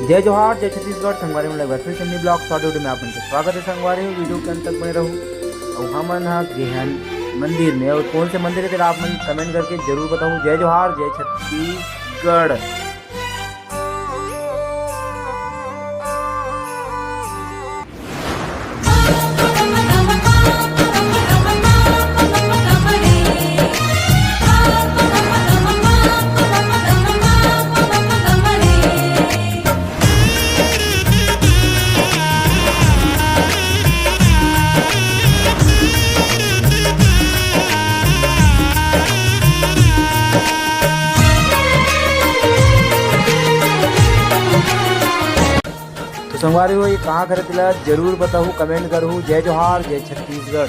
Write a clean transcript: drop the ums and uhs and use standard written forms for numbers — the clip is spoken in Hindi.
जय जोहार, जय छत्तीसगढ़। संगवारी में लग फिर से ब्लॉग शॉर्ट वीडियो में आप उनका स्वागत है। संगवारी में वीडियो के अंत तक बने रहो और हमन गेहन मंदिर में और कौन से मंदिर है तेरा आप मन कमेंट करके जरूर बताओ। जय जोहार, जय छत्तीसगढ़। तो संगवारी हो ये कहाँ करे तिला जरूर बताओ, कमेंट करूँ। जय जोहार, जय छत्तीसगढ़।